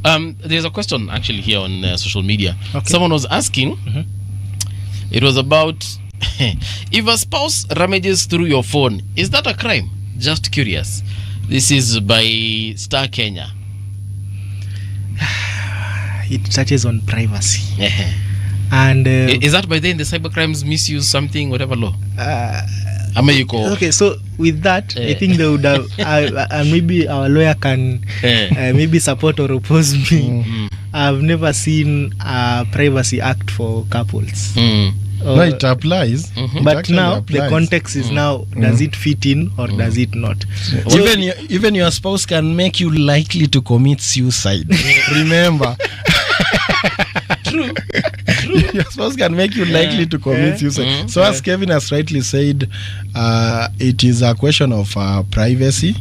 There's a question actually here on social media. Okay. Someone was asking, it was about if a spouse ramages through your phone, is that a crime? Just curious. This is by Star Kenya. It touches on privacy. And is that by then the cybercrimes misuse something, whatever law? Okay, so with that, I think they would have maybe our lawyer can maybe support or oppose me. I've never seen a privacy act for couples. No, it applies. But now the context is now, does it fit in or does it not? So, even your spouse can make you likely to commit suicide. Remember. True. Your spouse can make you likely to commit suicide. So as Kevin has rightly said, it is a question of privacy.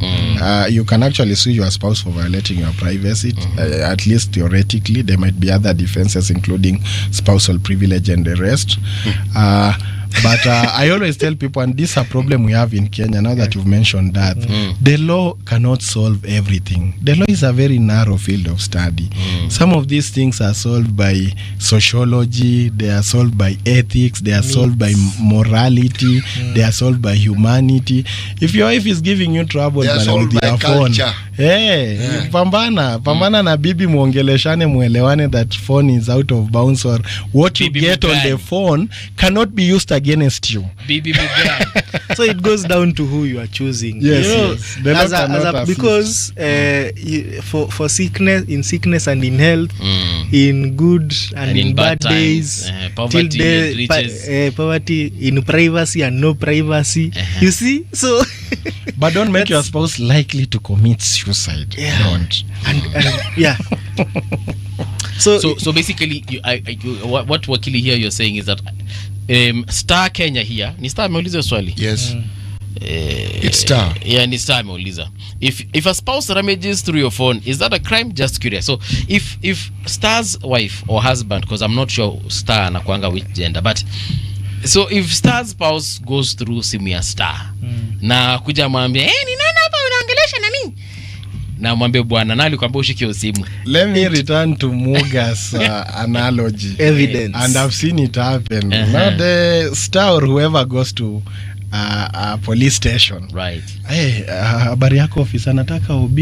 You can actually sue your spouse for violating your privacy. At least theoretically, there might be other defenses, including spousal privilege and the rest. But I always tell people, and this is a problem we have in Kenya now that you've mentioned that, the law cannot solve everything. The law is a very narrow field of study. Some of these things are solved by sociology, they are solved by ethics, they are solved by morality, they are solved by humanity. If your wife is giving you trouble with your phone, pambana na bibi, muongeleshane, muelewane that phone is out of bounds, or what you get on the phone cannot be used against you. So it goes down to who you are choosing. Yes, you know, yes. Because for sickness and in health, in good and in bad days, poverty, poverty, in privacy and no privacy. You see, so but don't make your spouse likely to commit suicide. Don't. And yeah. So basically, what wakili here you're saying is that Star Kenya here ni Star ameuliza swali. Yes. It's Star. Yeah, ni Star ameuliza. If a spouse ramages through your phone, is that a crime? Just curious. So if Star's wife or husband, because I'm not sure Star anakuanga which gender, but so if Star's spouse goes through simu ya Star na kuja mwambia ni nani hapa unaongelesha na mimi, na mwambie bwana nani kwambia ushike simu. Let me return to Muga's analogy. Evidence. And I've seen it happen. Now the Star or whoever goes to a police station. Right. Habari yako ofisa, nataka OB.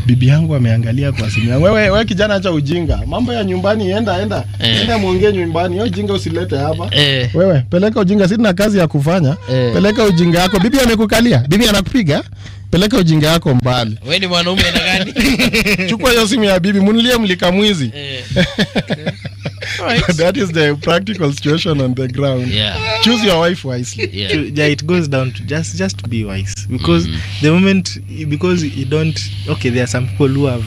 Bibi yangu ameangalia kwa simu yangu. Wewe kijana, acha ujinga. Mambo ya nyumbani, enda muongee nyumbani. Hiyo ujinga usilete hapa. Wewe peleka ujinga, sina kazi ya kufanya. Peleka ujinga yako. Bibi amekukalia. Bibi anakupiga. Peleka ujinga yako mbali. Wewe ni mwanaume na gani? Chukua hiyo simu ya bibi, munilie mlika mwizi. Right. That is the practical situation on the ground. Yeah. Choose your wife wisely. Yeah, it goes down to just be wise, because the moment, because you don't, okay, there are some people who have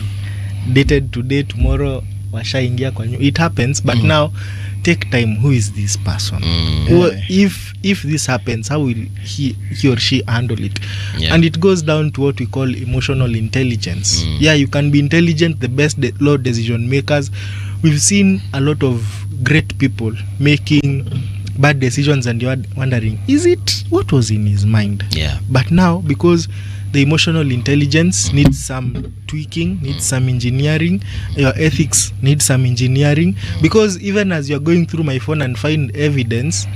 dated today, tomorrow washaingia kwa it happens, but now take time. Who is this person? If this happens, how will he or she handle it? And it goes down to what we call emotional intelligence. Yeah, you can be intelligent, the best law decision makers. We've seen a lot of great people making bad decisions, and you're wondering, is it what was in his mind? But now, because the emotional intelligence needs some tweaking, needs some engineering, your ethics needs some engineering, because even as you're going through my phone and find evidence,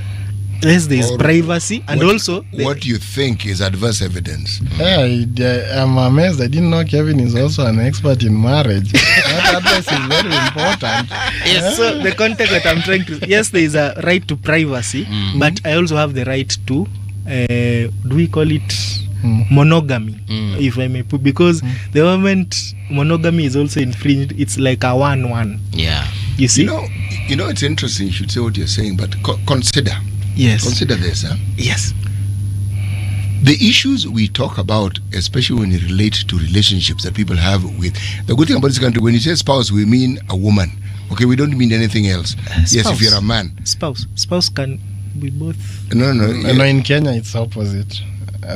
yes, there is privacy, and also what you think is adverse evidence. I'm amazed. I didn't know Kevin is also an expert in marriage. That advice is very important. Yes. So the context that I'm trying to, yes, there is a right to privacy, but I also have the right to do we call it monogamy, if I may put, because the moment monogamy is also infringed, it's like a 1-1. Yeah. You see? You know, it's interesting you should say what you're saying, but consider. Yes. Consider this, huh? Yes. The issues we talk about, especially when it relates to relationships that people have with, the good thing about this country, when you say spouse, we mean a woman. Okay, we don't mean anything else. Yes, if you're a man. Spouse can be both. No, in Kenya it's opposite.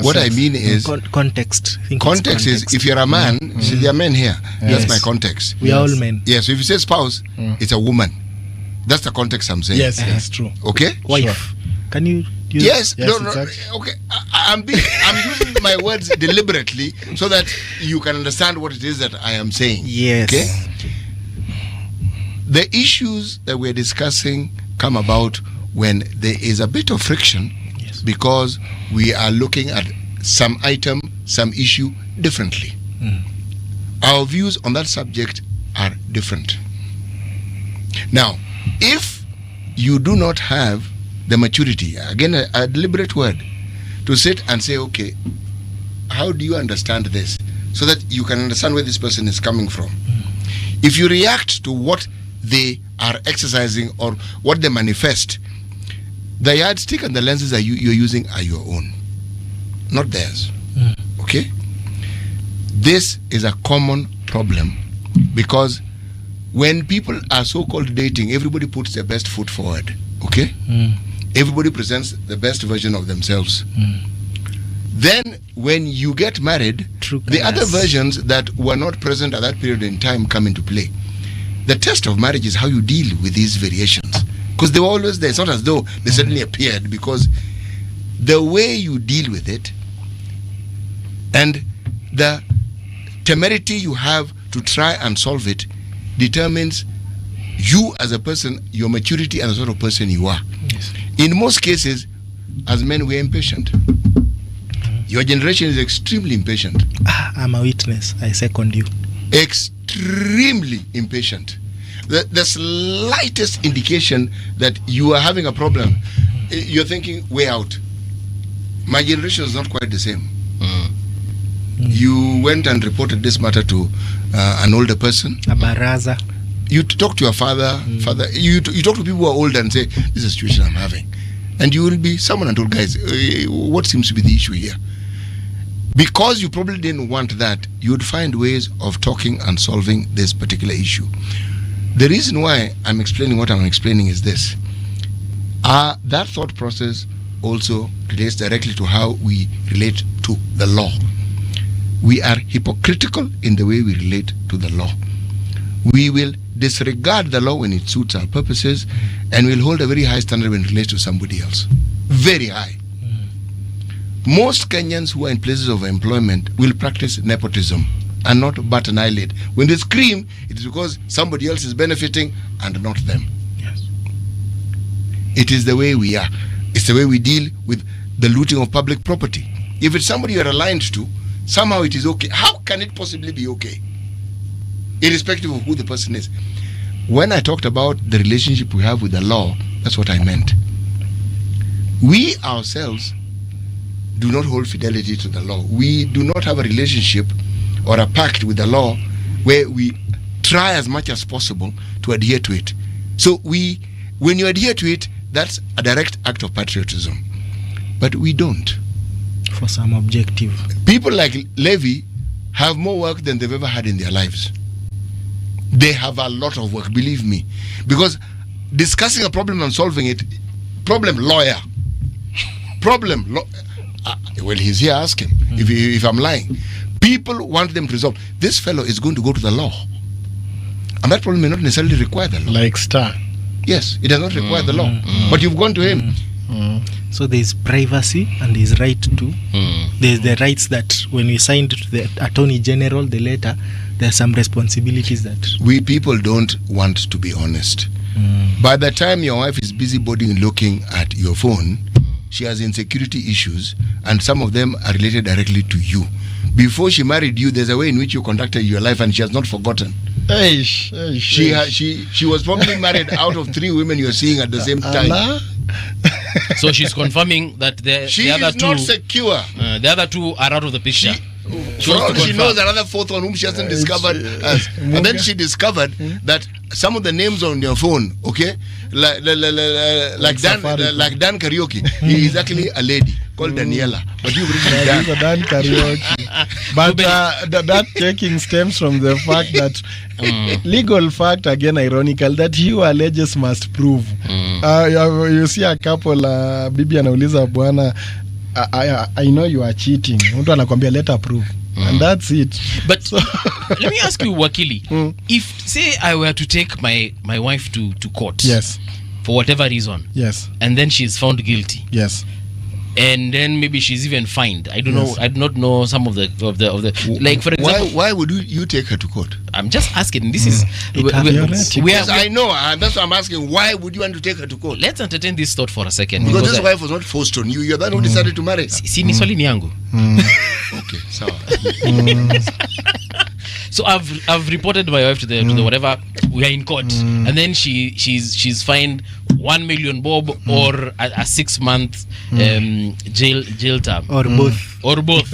What I mean is context. Context is, if you're a man, see, there are men here. Yes. That's my context. We are all men. Yes, so if you say spouse, it's a woman. That's the context I'm saying. Yes, that's true. Okay? Wife. Sure. Can you use Yes, no, exactly. okay. I'm using my words deliberately so that you can understand what it is that I am saying. Yes. Okay? The issues that we're discussing come about when there is a bit of friction, Yes. because we are looking at some item, some issue differently. Our views on that subject are different. Now, if you do not have the maturity, again a deliberate word, to sit and say, okay, how do you understand this, so that you can understand where this person is coming from. If you react to what they are exercising or what they manifest, the yardstick and the lenses that you're using are your own, not theirs. Okay? This is a common problem, because when people are so-called dating, everybody puts their best foot forward. Okay? Everybody presents the best version of themselves. Then when you get married, the other versions that were not present at that period in time come into play. The test of marriage is how you deal with these variations, because they were always there. It's not as though they suddenly appeared, because the way you deal with it and the temerity you have to try and solve it determines you as a person, your maturity, and the sort of person you are. Yes. In most cases, as men, we're impatient. Your generation is extremely impatient. I'm a witness. I second you. Extremely impatient. The slightest indication that you are having a problem, you're thinking way out. My generation is not quite the same. You went and reported this matter to an older person. A baraza. You talk to your father. You talk to people who are older and say, this is a situation I'm having. And you will be someone and told, guys, what seems to be the issue here? Because you probably didn't want that, you would find ways of talking and solving this particular issue. The reason why I'm explaining what I'm explaining is this. That thought process also relates directly to how we relate to the law. We are hypocritical in the way we relate to the law. We will disregard the law when it suits our purposes, and we'll hold a very high standard when it relates to somebody else. Very high. Most Kenyans who are in places of employment will practice nepotism and not bat an eyelid. When they scream, it is because somebody else is benefiting and not them. Yes. It is the way we are. It's the way we deal with the looting of public property. If it's somebody you're aligned to, somehow it is okay. How can it possibly be okay? Irrespective of who the person is. When I talked about the relationship we have with the law, that's what I meant. We ourselves do not hold fidelity to the law. We do not have a relationship or a pact with the law where we try as much as possible to adhere to it. So when you adhere to it, that's a direct act of patriotism. But we don't. For some objective. People like Levi have more work than they've ever had in their lives. They have a lot of work, believe me. Because discussing a problem and solving it, lawyer. Well, he's here, ask him if I'm lying. People want them to resolve. This fellow is going to go to the law. And that problem may not necessarily require the law. Like Star. Yes, it does not require the law. But you've gone to him. So there's privacy and there's right to. There's the rights that when we signed to the Attorney General the letter, there are some responsibilities that we people don't want to be honest. By the time your wife is busybody looking at your phone, she has insecurity issues, and some of them are related directly to you. Before she married you, there's a way in which you conducted your life, and she has not forgotten. She was probably married out of 3 women you're seeing at the same time. So she's confirming that the other two, not secure. The other 2 are out of the picture. She knows another 4th one whom she hasn't discovered. And then she discovered that some of the names on your phone, okay, like Dan Kariuki, he is actually a lady called Daniela. But you've written Dan Kariuki. But that checking stems from the fact that legal fact, again ironical, that he who alleges must prove. You see a couple, bibi anauliza bwana, I know you are cheating. Mtu anakuambia let her prove. And that's it. But so, let me ask you, Wakili, if say I were to take my wife to court, yes, for whatever reason, yes, and then she is found guilty, yes, and then maybe she's even fined. I don't know. I do not know some of the like, for example. Why would you take her to court? I'm just asking. This is Yes, I know. That's why I'm asking. Why would you want to take her to court? Let's entertain this thought for a second. Because this wife was not forced on you. You're the one who decided to marry her. Si ni swali ni yangu. Okay, sawa. So I've reported my wife to the whatever. We are in court, and then she's fined 1 million bob or a 6-month jail term or both.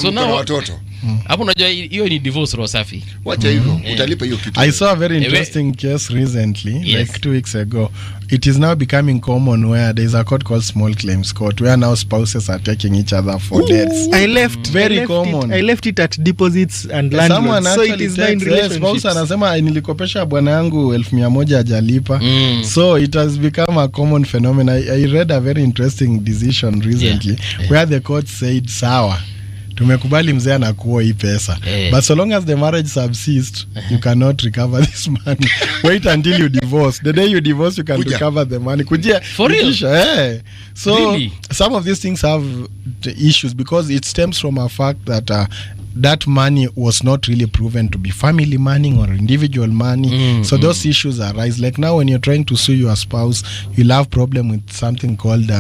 So now watoto hapo, unajua hiyo ni divorce roho safi. Wacha hivyo, utalipa hiyo kitu. I saw a very interesting case recently, like 2 weeks ago. It is now becoming common where there is a court called small claims court, where now spouses are taking each other for debts. I left it at deposits and landlords. So it is now in relationships. Spouse anasema nilikopesha bwana yangu 1,100 hajalipa. So it has become a common phenomenon. I read a very interesting decision recently where the court said sawa, tumekubali mzee anakuwa hii pesa, but so long as the marriage subsists, you cannot recover this money. Wait until you divorce. The day you divorce, you can recover the money. For real? So really? Some of these things have issues because it stems from a fact that that money was not really proven to be family money or individual money. So those issues arise. Like now when you're trying to sue your spouse, you'll have problem with something called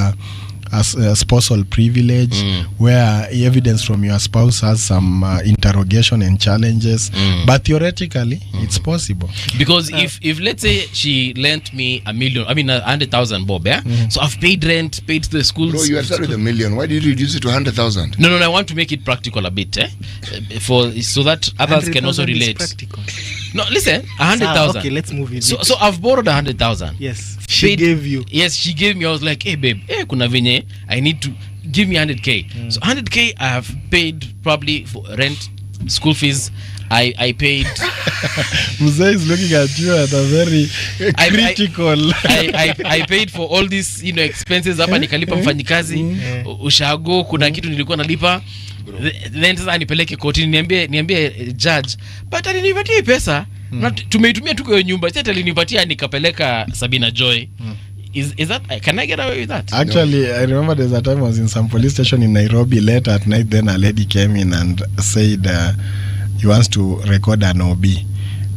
spousal privilege, where evidence from your spouse has some interrogation and challenges, but theoretically it's possible. Because if let's say she lent me 100,000 bob, so I've paid rent, paid the schools. Bro, you are started with $1 million. Why did you reduce it to 100,000? No, I want to make it practical a bit, so that others can also relate. No, listen, 100,000. Okay, let's move it. So I've borrowed 100,000. Yes, she gave you. Yes, she gave me. I was like, hey babe, kuna venye I need to give me 100k. So 100k I have paid probably for rent, school fees. I paid. Mzee is looking at you at a very critical. I paid for all these expenses hapa, nikalipa mfanyikazi, ushago, kuna kitu nilikuwa nalipa. Then sasa nipeleke kotini, niambie judge, but alinipatia pesa na tumeitumia tu kwa nyumba. Sasa alinipatia nikapeleka Sabina Joy. Is that, can I get away with that? Actually, no. I remember there's a time I was in some police station in Nairobi late at night. Then a lady came in and said he wants to record an OB.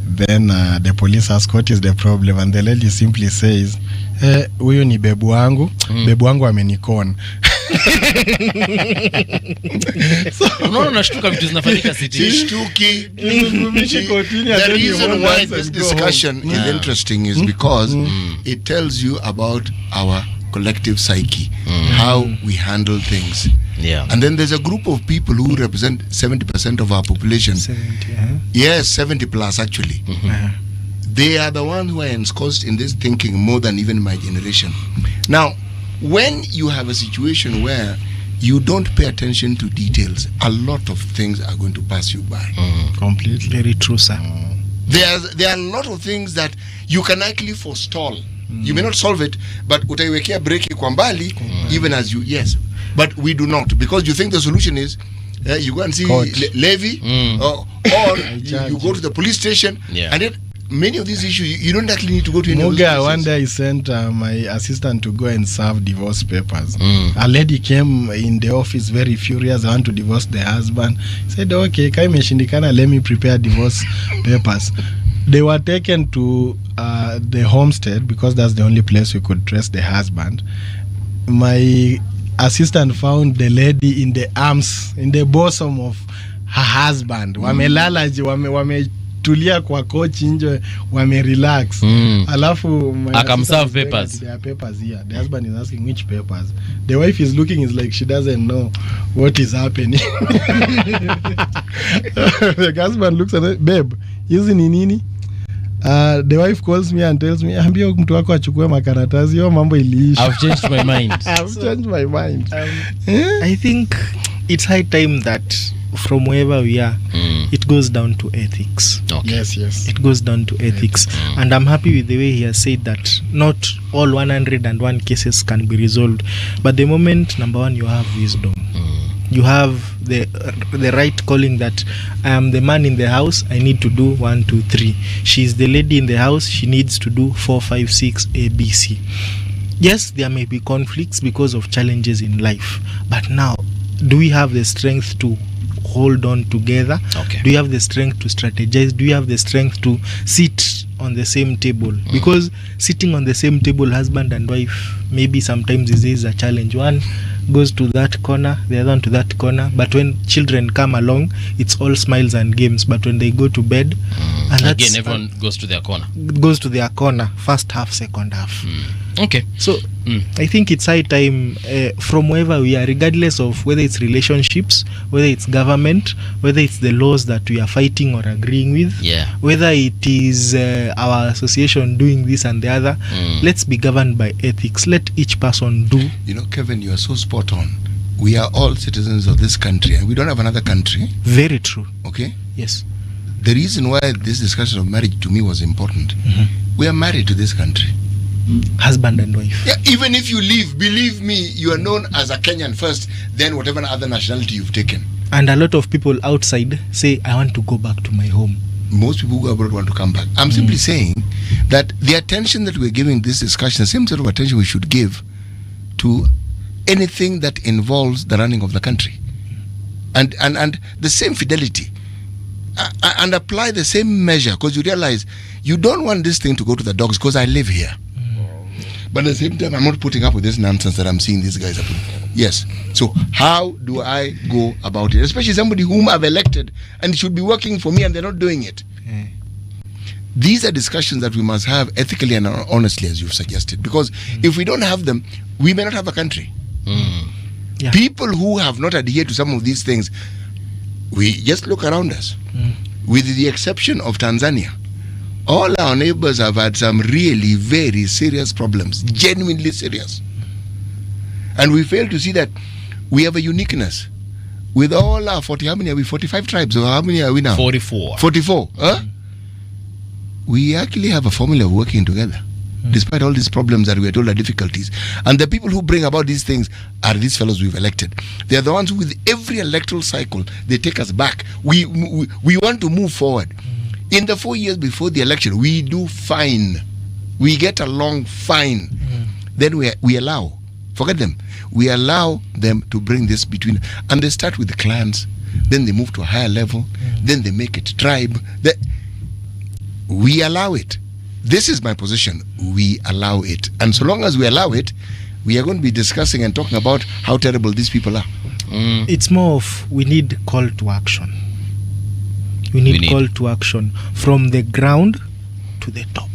Then the police asked, what is the problem? And the lady simply says, huyu ni bebu wangu, bebu wangu amenikon. Unaona nashtuka vitu zinafanyika city. Shtuki. The reason why this discussion is interesting is because it tells you about our collective psyche, how we handle things. Yeah. And then there's a group of people who represent 70% of our population. 70, Yes, 70 plus actually. They are the ones who are ensconced in this thinking more than even my generation. Now, when you have a situation where you don't pay attention to details, a lot of things are going to pass you by. Completely. Very true, sir. There are a lot of things that you can actually forestall. You may not solve it, but utaiwekea breki kwa mbali, even as you, yes. But we do not, because you think the solution is you go and see Levi, or you go to the police station, and then many of these issues, you don't actually need to go to any of those places. One day I sent my assistant to go and serve divorce papers. A lady came in the office very furious, I want to divorce the husband. Said, okay, kai imeshindikana, let me prepare divorce papers. They were taken to the homestead because that's the only place we could trace the husband. My assistant found the lady in the arms, in the bosom of her husband. Wamelala, wametulia kwa coach nje, wamerelax. Alafu akamserve papers. There are papers here. The husband is asking which papers. The wife is looking, is like she doesn't know what is happening. The husband looks at it, babe, hizi ni nini? The wife calls me and tells me, ambia mtu wako achukue makaratasi, hiyo mambo iliisha. I've changed my mind. I've changed my mind. I think it's high time that from wherever we are, it goes down to ethics. Okay. Yes. It goes down to ethics. And I'm happy with the way he has said that not all 101 cases can be resolved. But the moment, number one, you have wisdom. You have the right calling that I am the man in the house, I need to do 1, 2, 3. She's the lady in the house, she needs to do 4, 5, 6, A, B, C. Yes, there may be conflicts because of challenges in life, but now, do we have the strength to hold on together? Okay. Do you have the strength to strategize? Do you have the strength to sit on the same table? Because sitting on the same table, husband and wife, maybe sometimes is a challenge. One goes to that corner, the other one to that corner, but when children come along, it's all smiles and games. But when they go to bed, and Again, everyone goes to their corner. goes to their corner, first half, second half. Okay. So I think it's high time, from wherever we are, regardless of whether it's relationships, whether it's government, whether it's the laws that we are fighting or agreeing with, Yeah. whether it is our association doing this and the other, let's be governed by ethics. Let each person do. You know, Kevin, you are so spot on. We are all citizens of this country, and we don't have another country. Very true. Okay? Yes. The reason why this discussion of marriage to me was important, we are married to this country. Husband and wife. Yeah, even if you leave, believe me, you are known as a Kenyan first, then whatever other nationality you've taken. And a lot of people outside say, I want to go back to my home. Most people who go abroad want to come back. I'm simply saying that the attention that we're giving this discussion, the same sort of attention we should give to anything that involves the running of the country. And the same fidelity. And apply the same measure, because you realize you don't want this thing to go to the dogs because I live here. But at the same time, I'm not putting up with this nonsense that I'm seeing these guys are putting. Yes. So how do I go about it? Especially somebody whom I've elected and should be working for me and they're not doing it. These are discussions that we must have ethically and honestly, as you've suggested. Because if we don't have them, we may not have a country. Yeah. People who have not adhered to some of these things, we just look around us. With the exception of Tanzania, all our neighbors have had some really very serious problems, genuinely serious. And we fail to see that we have a uniqueness. With all our 40, how many are we? 45 tribes, or how many are we now? 44. 44. We actually have a formula of working together, despite all these problems that we are told are difficulties. And the people who bring about these things are these fellows we've elected. They are the ones who, with every electoral cycle, they take us back. We want to move forward. In the 4 years before the election, we do fine. We get along fine. Then we allow, forget them, we allow them to bring this between, and they start with the clans, then they move to a higher level, then they make it tribe. We allow it. This is my position. We allow it. And so long as we allow it, we are going to be discussing and talking about how terrible these people are. It's more of, we need call to action. We need call to action from the ground to the top.